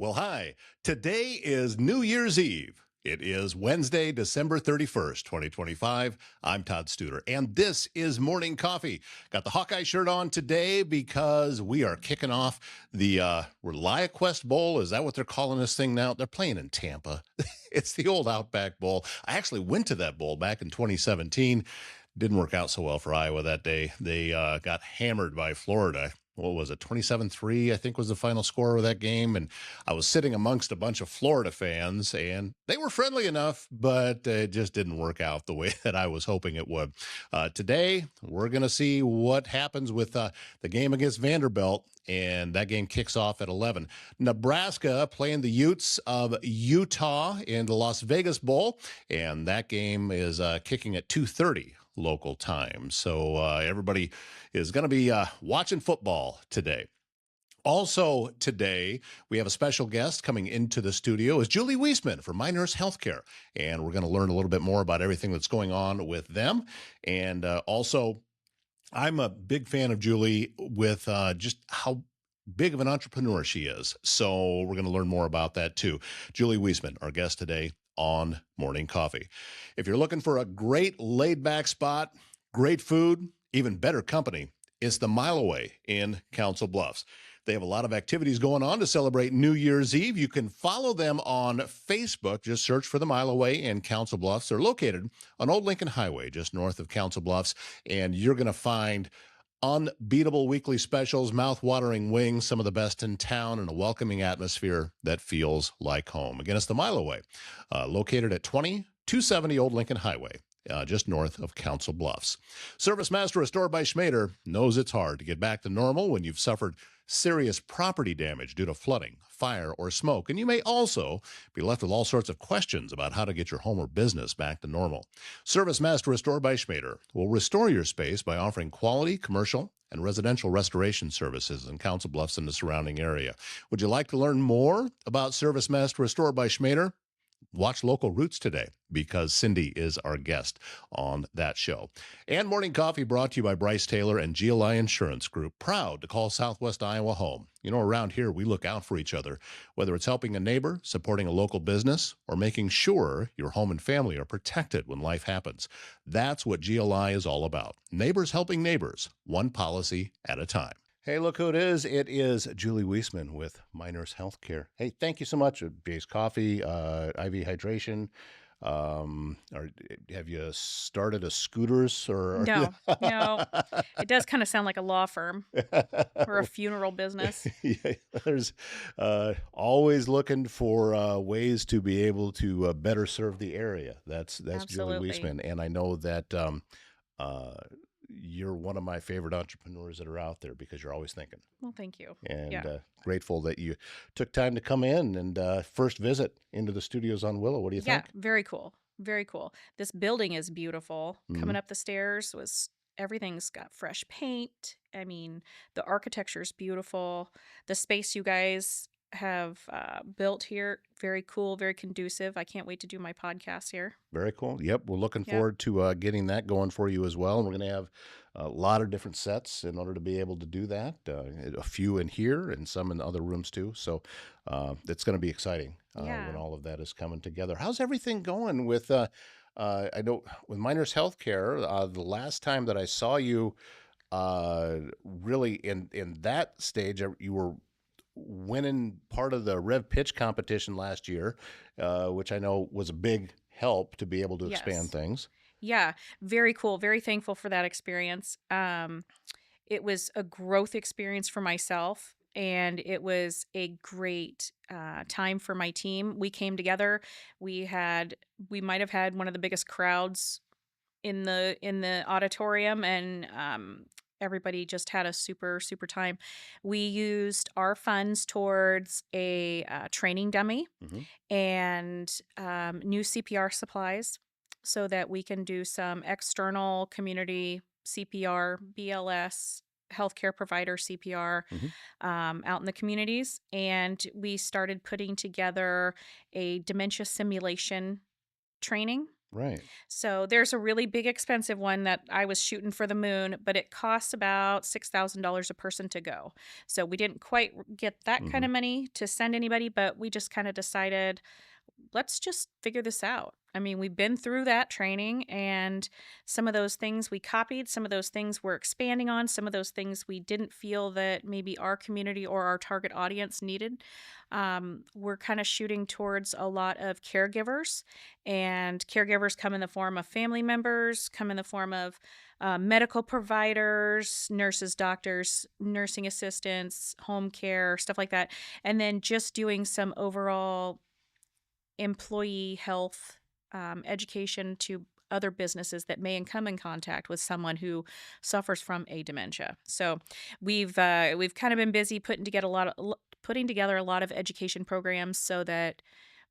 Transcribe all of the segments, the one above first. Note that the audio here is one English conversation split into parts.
Well, hi. Today is New Year's Eve. It is Wednesday, December 31st, 2025. I'm Todd Studer, and this is Morning Coffee. Got the Hawkeye shirt on today because we are kicking off the ReliaQuest Bowl. Is that what they're calling this thing now? They're playing in Tampa. It's the old Outback Bowl. I actually went to that bowl back in 2017. Didn't work out so well for Iowa that day. They got hammered by Florida. What was it, 27-3, I think was the final score of that game. And I was sitting amongst a bunch of Florida fans, and they were friendly enough, but it just didn't work out the way that I was hoping it would. Today, we're going to see what happens with the game against Vanderbilt, and that game kicks off at 11. Nebraska playing the Utes of Utah in the Las Vegas Bowl, and that game is kicking at 2:30 local time. So everybody is going to be watching football today. Also today, we have a special guest coming into the studio. Is Julie Wyssman from My NurseHealthcare, and we're going to learn a little bit more about everything that's going on with them. And also, I'm a big fan of Julie with just how big of an entrepreneur she is. So we're going to learn more about that too. Julie Wyssman, our guest today on Morning Coffee. If you're looking for a great laid-back spot, great food, even better company, it's the Mile Away in Council Bluffs. They have a lot of activities going on to celebrate New Year's Eve. You can follow them on Facebook. Just search for the Mile Away in Council Bluffs. They're located on Old Lincoln Highway, just north of Council Bluffs, and you're going to find unbeatable weekly specials, mouth-watering wings, some of the best in town, and a welcoming atmosphere that feels like home. Again, it's the Mile Away, located at 20270 Old Lincoln Highway, just north of Council Bluffs. Service Master Restored by Schmader knows it's hard to get back to normal when you've suffered serious property damage due to flooding, fire, or smoke, and you may also be left with all sorts of questions about how to get your home or business back to normal. Service Master Restored by Schmader will restore your space by offering quality commercial and residential restoration services in Council Bluffs and the surrounding area. Would you like to learn more about Service Master Restored by Schmader? Watch Local Roots today because Cindy is our guest on that show. And Morning Coffee brought to you by Bryce Taylor and GLI Insurance Group, proud to call Southwest Iowa home. You know, around here, we look out for each other, whether it's helping a neighbor, supporting a local business, or making sure your home and family are protected when life happens. That's what GLI is all about. Neighbors helping neighbors, one policy at a time. Hey, look who it is. It is Julie Wyssman with My NurseHealthcare. Hey, thank you so much. Base Coffee, IV Hydration. Or have you started a scooters or? No, no. It does kind of sound like a law firm or a funeral business. Yeah, there's always looking for ways to be able to better serve the area. That's Julie Absolutely. Wyssman, and I know that you're one of my favorite entrepreneurs that are out there because you're always thinking. Well, thank you. And Yeah. grateful that you took time to come in and first visit into the studios on Willow. What do you Yeah, think? very cool. Very cool. This building is beautiful. Mhm. Coming up the stairs was everything's got fresh paint. I mean, the architecture's beautiful. The space you guys have built here, very cool, very conducive. I can't wait to do my podcast here. Very cool. Yep, we're looking Yep. forward to getting that going for you as well. And we're going to have a lot of different sets in order to be able to do that. A few in here and some in other rooms too. So it's going to be exciting Yeah. when all of that is coming together. How's everything going with? I know with My NurseHealthcare, the last time that I saw you, really in that stage, you were winning part of the Rev Pitch competition last year, which I know was a big help to be able to expand Yes. things. Yeah, very cool. Very thankful for that experience. It was a growth experience for myself, and it was a great time for my team. We came together. We might have had one of the biggest crowds in the auditorium, and everybody just had a super time. We used our funds towards a training dummy Mhm. and new CPR supplies so that we can do some external community CPR, BLS, healthcare provider CPR Mhm. out in the communities. And we started putting together a dementia simulation training Right. So there's a really big expensive one that I was shooting for the moon, but it costs about $6,000 a person to go. So we didn't quite get that kind Hmm. of money to send anybody, but we just kind of decided, let's just figure this out. I mean, we've been through that training, and some of those things we copied, some of those things we're expanding on, some of those things we didn't feel that maybe our community or our target audience needed. We're kind of shooting towards a lot of caregivers, and caregivers come in the form of family members, come in the form of medical providers, nurses, doctors, nursing assistants, home care, stuff like that. And then just doing some overall employee health education to other businesses that may come in contact with someone who suffers from a dementia. So we've kind of been busy putting together a lot of education programs so that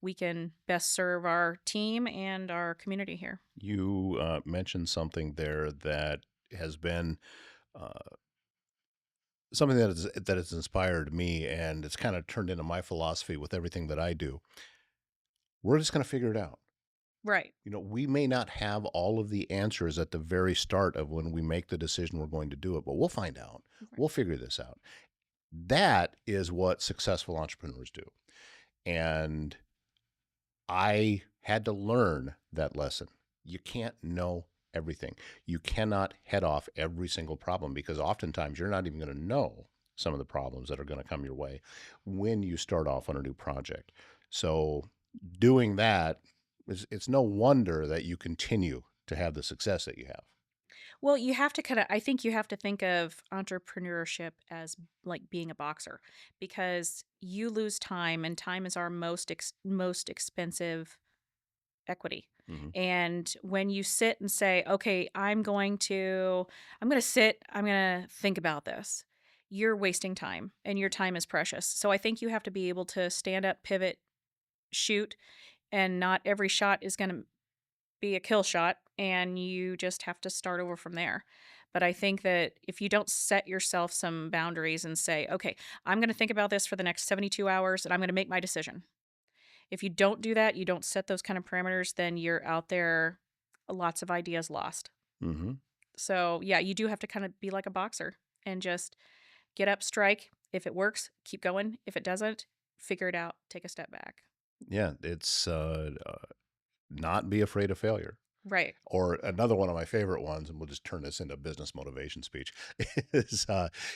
we can best serve our team and our community here. You mentioned something there that has been uh, something that has inspired me, and it's kind of turned into my philosophy with everything that I do. We're just going to figure it out. Right. We may not have all of the answers at the very start of when we make the decision we're going to do it, but we'll find out. Right. We'll figure this out. That is what successful entrepreneurs do. And I had to learn that lesson. You can't know everything. You cannot head off every single problem because oftentimes you're not even going to know some of the problems that are going to come your way when you start off on a new project. So doing that it's no wonder that you continue to have the success that you have. Well, you have to I think you have to think of entrepreneurship as like being a boxer, because you lose time, and time is our most expensive equity. Hmm. And when you sit and say, "Okay, I'm going to sit, I'm going to think about this." You're wasting time, and your time is precious. So I think you have to be able to stand up, pivot, shoot, and not every shot is going to be a kill shot, and you just have to start over from there. But I think that if you don't set yourself some boundaries and say, "Okay, I'm going to think about this for the next 72 hours and I'm going to make my decision." If you don't do that, you don't set those kind of parameters, then you're out there, lots of ideas lost. Hmm. So, yeah, you do have to kind of be like a boxer and just get up, strike. If it works, keep going. If it doesn't, figure it out, take a step back. Yeah, it's not be afraid of failure. Right. Or another one of my favorite ones, and we'll just turn this into a business motivation speech, is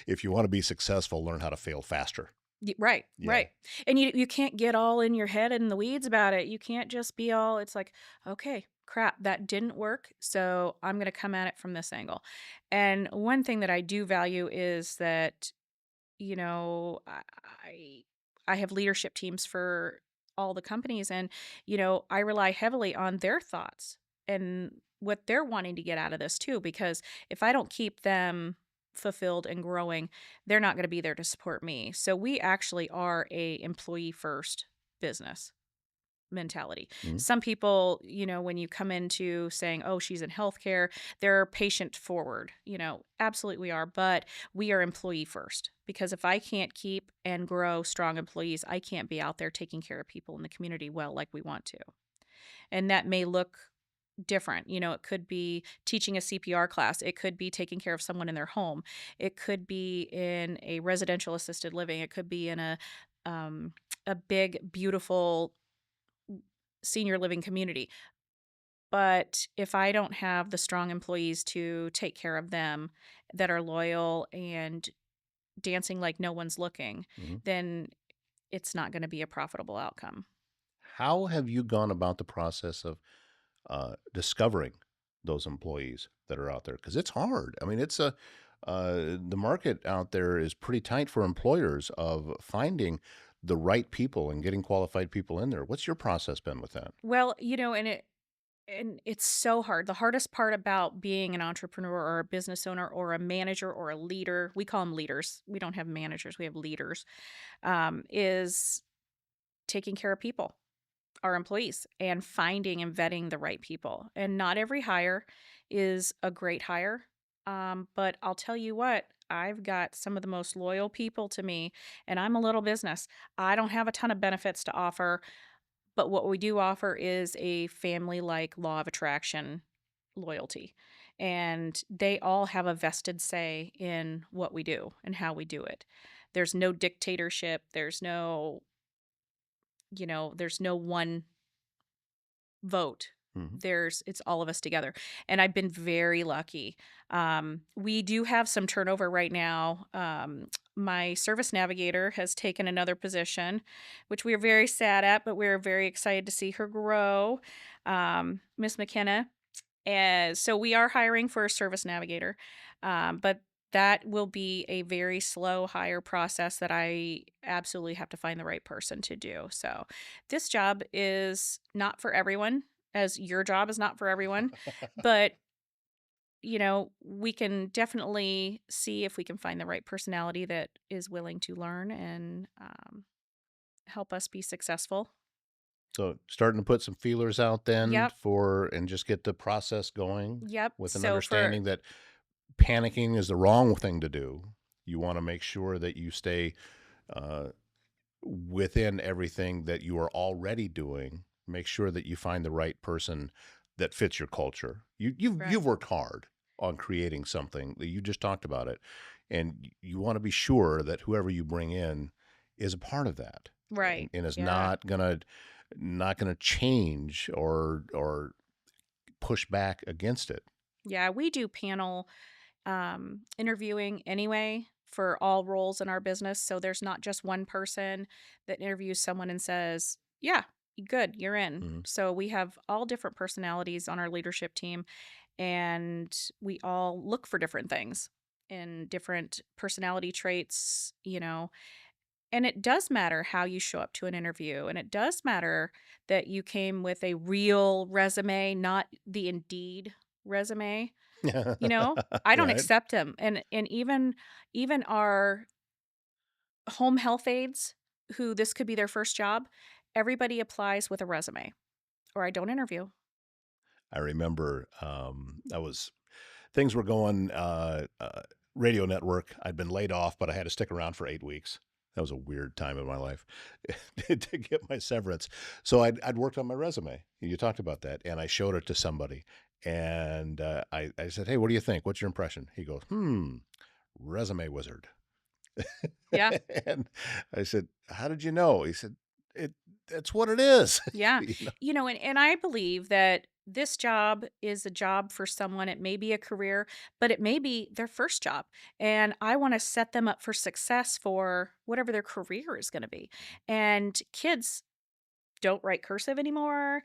if you want to be successful, learn how to fail faster. Right, Yeah. right. And you can't get all in your head and the weeds about it. You can't just be all, it's like, okay, crap, that didn't work, so I'm going to come at it from this angle. And one thing that I do value is that, you know, I I have leadership teams for all the companies, and I rely heavily on their thoughts and what they're wanting to get out of this too, because if I don't keep them fulfilled and growing, they're not going to be there to support me. So we actually are a employee first business mentality. Mhm. Some people, when you come into saying, "Oh, she's in healthcare," they're patient forward. Absolutely we are, but we are employee first, because if I can't keep and grow strong employees, I can't be out there taking care of people in the community well like we want to. And that may look different. It could be teaching a CPR class, it could be taking care of someone in their home, it could be in a residential assisted living, it could be in um, a big, beautiful senior living community. But if I don't have the strong employees to take care of them, that are loyal and dancing like no one's looking, Mhm. then it's not going to be a profitable outcome. How have you gone about the process of discovering those employees that are out there? Because it's hard. I mean, the market out there is pretty tight for employers of finding the right people and getting qualified people in there. What's your process been with that? Well, and it's so hard. The hardest part about being an entrepreneur or a business owner or a manager or a leader, we call them leaders. We don't have managers, we have leaders, is taking care of people, our employees, and finding and vetting the right people. And not every hire is a great hire. But I'll tell you what, I've got some of the most loyal people to me, and I'm a little business. I don't have a ton of benefits to offer, But what we do offer is a family-like law of attraction loyalty. And they all have a vested say in what we do and how we do it. There's no dictatorship. There's no one vote. Mhm. It's all of us together. And I've been very lucky. We do have some turnover right now. My service navigator has taken another position, which we are very sad at, but we're very excited to see her grow. Miss McKenna. And so we are hiring for a service navigator, but that will be a very slow hire process that I absolutely have to find the right person to do. So this job is not for everyone, as your job is not for everyone, but we can definitely see if we can find the right personality that is willing to learn and help us be successful. So starting to put some feelers out then Yep. and just get the process going Yep. with an So for understanding that panicking is the wrong thing to do. You want to make sure that you stay uh, within everything that you are already doing. Make sure that you find the right person that fits your culture. Right. You've worked hard on creating something that you just talked about it, and you want to be sure that whoever you bring in is a part of that, Right. and is Yeah. not gonna change or push back against it. Yeah, we do panel interviewing anyway for all roles in our business. So there's not just one person that interviews someone and says, "Yeah, good, you're in." Mhm. So we have all different personalities on our leadership team, and we all look for different things and different personality traits. And it does matter how you show up to an interview, and it does matter that you came with a real resume, not the Indeed resume. I don't Right? accept them, and even our home health aides, who this could be their first job, everybody applies with a resume, or I don't interview. I remember, I was things were going, radio network. I'd been laid off, but I had to stick around for 8 weeks. That was a weird time in my life to get my severance. So I'd worked on my resume. You talked about that, and I showed it to somebody, and, I said, "Hey, what do you think? What's your impression?" He goes, "Hmm, resume wizard." Yeah, And I said, "How did you know?" He said, "It that's what it is." yeah. You know? And I believe that this job is a job for someone. It may be a career, but it may be their first job. And I want to set them up for success for whatever their career is going to be. And kids don't write cursive anymore.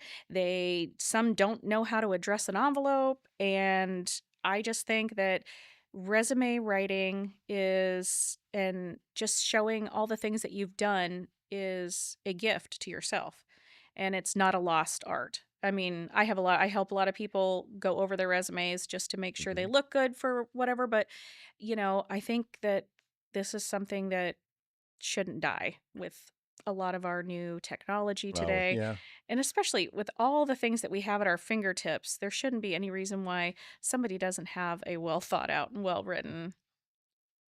Some don't know how to address an envelope, and I just think that resume writing is and just showing all the things that you've done is a gift to yourself, and it's not a lost art. I mean, I help a lot of people go over their resumes just to make sure they Mhm. look good for whatever, but I think that this is something that shouldn't die with a lot of our new technology Well, today. yeah. And especially with all the things that we have at our fingertips, there shouldn't be any reason why somebody doesn't have a well thought out and well written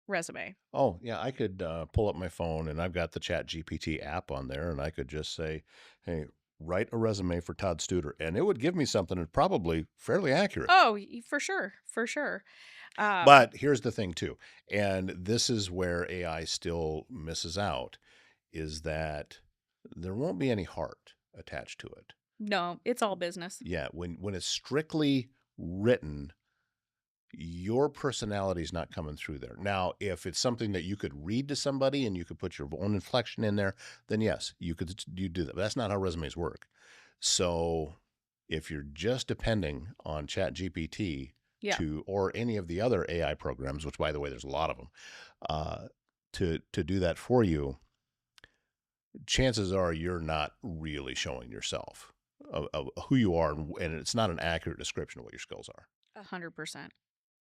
resume. Oh, yeah, I could, pull up my phone, and I've got the Chat GPT app on there, and I could just say, "Hey, write a resume for Todd Studer," and it would give me something that's probably fairly accurate. Oh, for sure. For sure. Um, But here's the thing too, and this is where AI still misses out, is that there won't be any heart attached to it. no, it's all business. Yeah, when it's strictly written, your personality is not coming through there. Now, if it's something that you could read to somebody and you could put your own inflection in there, then yes, you do that. But that's not how resumes work. So if you're just depending on ChatGPT Yeah. or any of the other AI programs, which by the way, there's a lot of them, uh, to do that for you, chances are you're not really showing yourself of who you are, and it's not an accurate description of what your skills are. 100%.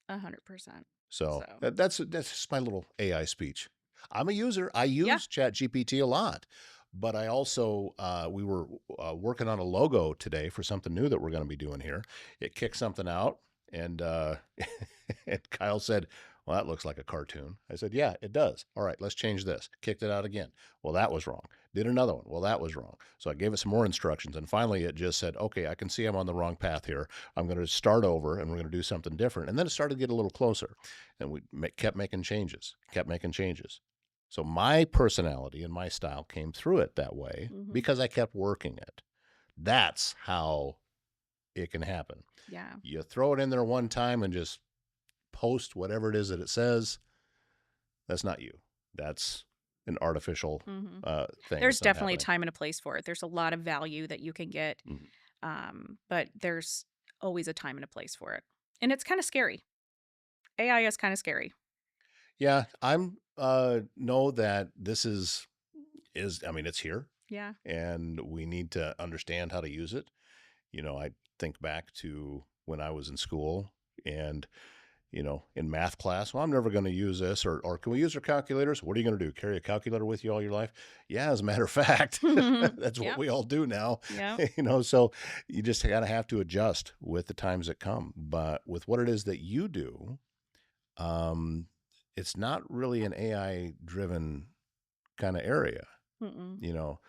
100%. So So, that's just my little AI speech. I'm a user. I yeah. use ChatGPT a lot, but I also we were working on a logo today for something new that we're going to be doing here. It kicked something out, and and Kyle said, "Well, that looks like a cartoon." I said, "Yeah, it does. All right, let's change this." Kicked it out again. Well, that was wrong. Did another one. Well, that was wrong. So I gave it some more instructions. And finally, it just said, okay, I can see I'm on the wrong path here. I'm going to start over and we're going to do something different. And then it started to get a little closer. And we kept making changes, kept making changes. So my personality and my style came through it that way because I kept working it. That's how it can happen. Yeah. You throw it in there one time and just post whatever it is that it says. That's not you. That's an artificial thing. There's definitely a time and a place for it. There's a lot of value that you can get, but there's always a time and a place for it. And it's kind of scary. AI is kind of scary. Yeah, I'm know that this is I mean, it's here. Yeah. And we need to understand how to use it. I think back to when I was in school and in math class, well, I'm never going to use this, or can we use our calculators? What are you going to do? Carry a calculator with you all your life? Yeah, as a matter of fact, that's what we all do now. Yeah. So you just gotta have to adjust with the times that come. But with what it is that you do, it's not really an AI driven kind of area. The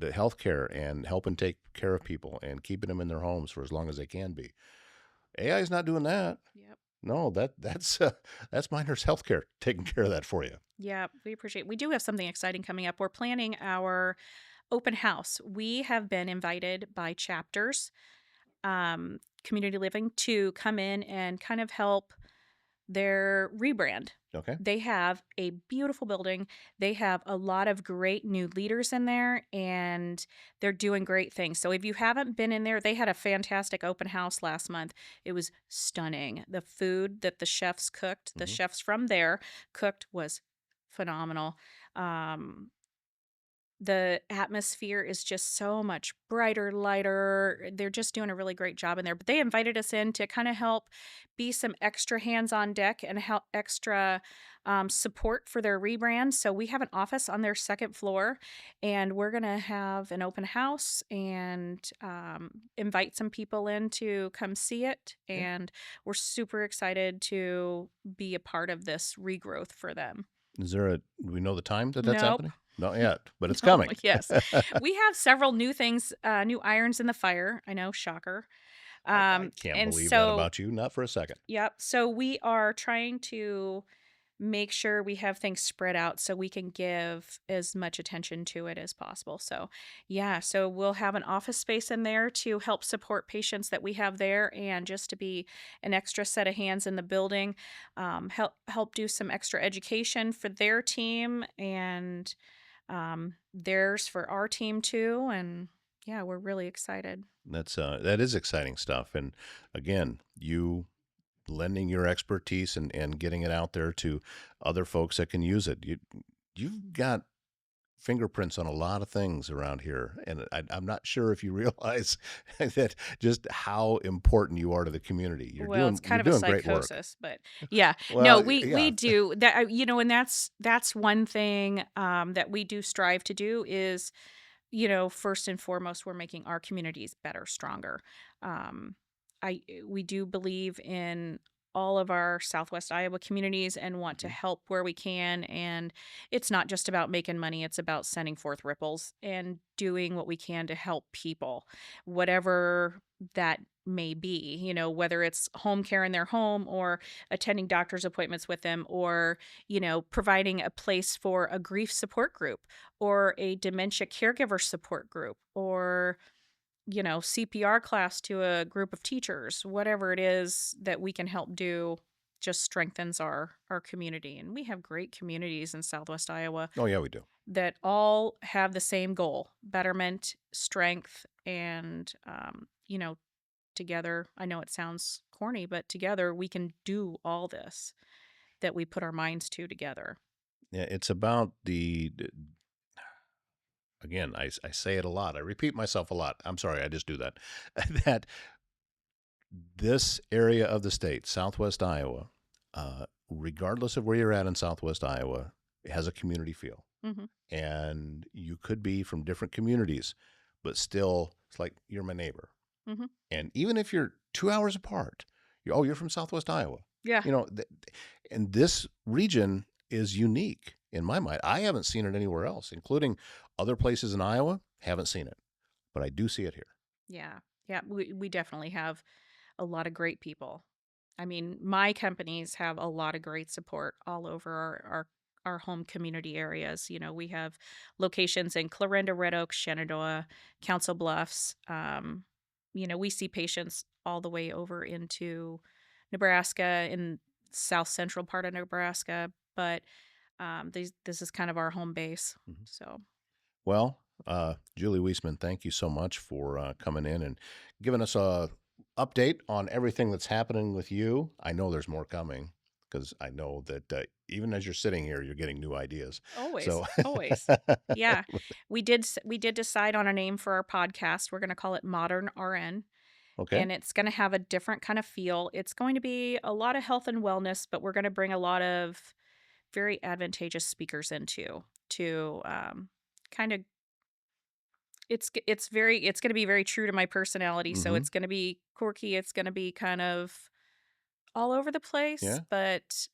healthcare and helping take care of people and keeping them in their homes for as long as they can be. AI is not doing that. Yep. No, that's My NurseHealthcare taking care of that for you. Yeah, we appreciate. We do have something exciting coming up. We're planning our open house. We have been invited by chapters, community living, to come in and kind of help their rebrand. Okay. They have a beautiful building. They have a lot of great new leaders in there, and they're doing great things. So if you haven't been in there, they had a fantastic open house last month. It was stunning. The food that the chefs cooked, the chefs from there cooked, was phenomenal. The atmosphere is just so much brighter, lighter. They're just doing a really great job in there. But they invited us in to kind of help be some extra hands on deck and help extra support for their rebrand. So we have an office on their second floor, and we're going to have an open house and invite some people in to come see it. And we're super excited to be a part of this regrowth for them. Do we know the time that's Nope. happening? Not yet, but it's coming. Yes. We have several new things, new irons in the fire. I know, shocker. I can't believe that about you. Not for a second. Yep. So we are trying to make sure we have things spread out so we can give as much attention to it as possible. So so we'll have an office space in there to help support patients that we have there, and just to be an extra set of hands in the building, help do some extra education for their team, and theirs for our team too. And we're really excited. That is exciting stuff. And again, you lending your expertise and getting it out there to other folks that can use it. You've got fingerprints on a lot of things around here, and I'm not sure if you realize that just how important you are to the community. It's kind of a psychosis, but we do that. And that's one thing that we do strive to do is, first and foremost, we're making our communities better, stronger. We do believe in all of our Southwest Iowa communities and want to help where we can. And it's not just about making money. It's about sending forth ripples and doing what we can to help people, whatever that may be, whether it's home care in their home, or attending doctor's appointments with them, or, providing a place for a grief support group, or a dementia caregiver support group, or CPR class to a group of teachers. Whatever it is that we can help do just strengthens our community. And we have great communities in Southwest Iowa. Oh, yeah, we do. That all have the same goal: betterment, strength, and, together, I know it sounds corny, but together we can do all this that we put our minds to together. Yeah, it's about again, I say it a lot. I repeat myself a lot. I'm sorry, I just do that. That this area of the state, Southwest Iowa, regardless of where you're at in Southwest Iowa, has a community feel. And you could be from different communities, but still, it's like you're my neighbor. And even if you're 2 hours apart, you're from Southwest Iowa. Yeah. And this region is unique in my mind. I haven't seen it anywhere else, including other places in Iowa. Haven't seen it, but I do see it here. Yeah. Yeah, we definitely have a lot of great people. I mean, my companies have a lot of great support all over our home community areas. You know, we have locations in Clarinda, Red Oak, Shenandoah, Council Bluffs. You know, we see patients all the way over into Nebraska, in south central part of Nebraska, but this is kind of our home base. Mhm. So, Well, Julie Wyssman, thank you so much for coming in and giving us a update on everything that's happening with you. I know there's more coming because I know that even as you're sitting here, you're getting new ideas. always, So, always. Yeah. We did decide on a name for our podcast. We're going to call it Modern RN, okay. and it's going to have a different kind of feel. It's going to be a lot of health and wellness, but we're going to bring a lot of very advantageous speakers into to kind of it's going to be very true to my personality. So Mm-hmm. it's going to be quirky. It's going to be kind of all over the place, Yeah. but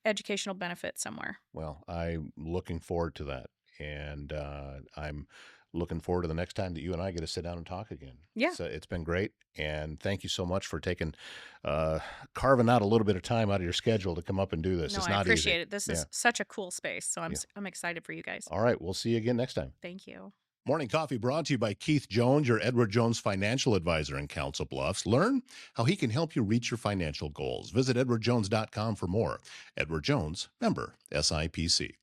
educational benefit somewhere. Well, I'm looking forward to that. And I'm looking forward to the next time that you and I get to sit down and talk again. Yeah. So it's been great. And thank you so much for uh, carving out a little bit of time out of your schedule to come up and do this. No, It's I not easy. appreciate it. This Yeah. is such a cool space, so Yeah. I'm excited for you guys. All right. We'll see you again next time. Thank you. Morning Coffee brought to you by Keith Jones, your Edward Jones financial advisor in Council Bluffs. Learn how he can help you reach your financial goals. Visit edwardjones.com for more. Edward Jones, member SIPC.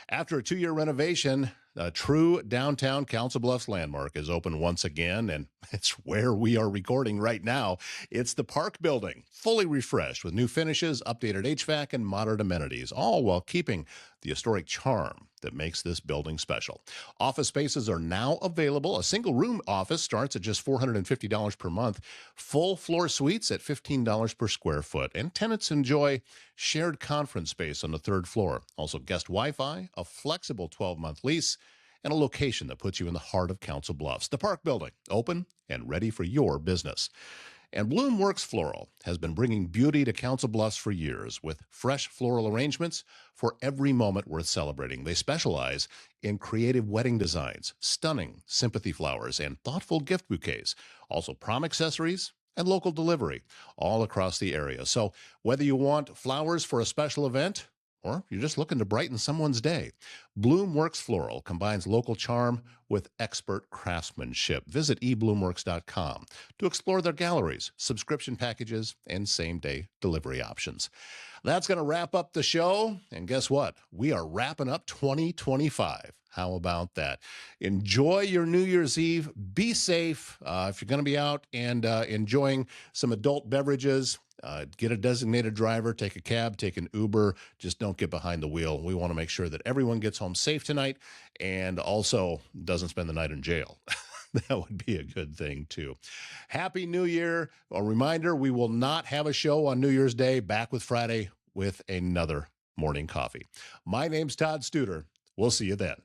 After a 2-year renovation, a true downtown Council Bluffs landmark is open once again, and it's where we are recording right now. It's the Park Building, fully refreshed with new finishes, updated HVAC, and modern amenities, all while keeping the historic charm that makes this building special. Office spaces are now available. A single-room office starts at just $450 per month, full floor suites at $15 per square foot, and tenants enjoy shared conference space on the third floor. Also, guest Wi-Fi, a flexible 12-month lease, and a location that puts you in the heart of Council Bluffs. The Park Building, open and ready for your business. And Bloomworks Floral has been bringing beauty to Council Bluffs for years with fresh floral arrangements for every moment worth celebrating. They specialize in creative wedding designs, stunning sympathy flowers, and thoughtful gift bouquets. Also, prom accessories and local delivery all across the area. So whether you want flowers for a special event or you're just looking to brighten someone's day, Bloomworks Floral combines local charm with expert craftsmanship. Visit ebloomworks.com to explore their galleries, subscription packages, and same-day delivery options. That's going to wrap up the show. And guess what? We are wrapping up 2025. How about that? Enjoy your New Year's Eve. Be safe. If you're going to be out and enjoying some adult beverages, get a designated driver, take a cab, take an Uber. Just don't get behind the wheel. We want to make sure that everyone gets home safe tonight and also doesn't spend the night in jail. That would be a good thing, too. Happy New Year. A reminder, we will not have a show on New Year's Day. Back with Friday with another morning coffee. My name's Todd Studer. We'll see you then.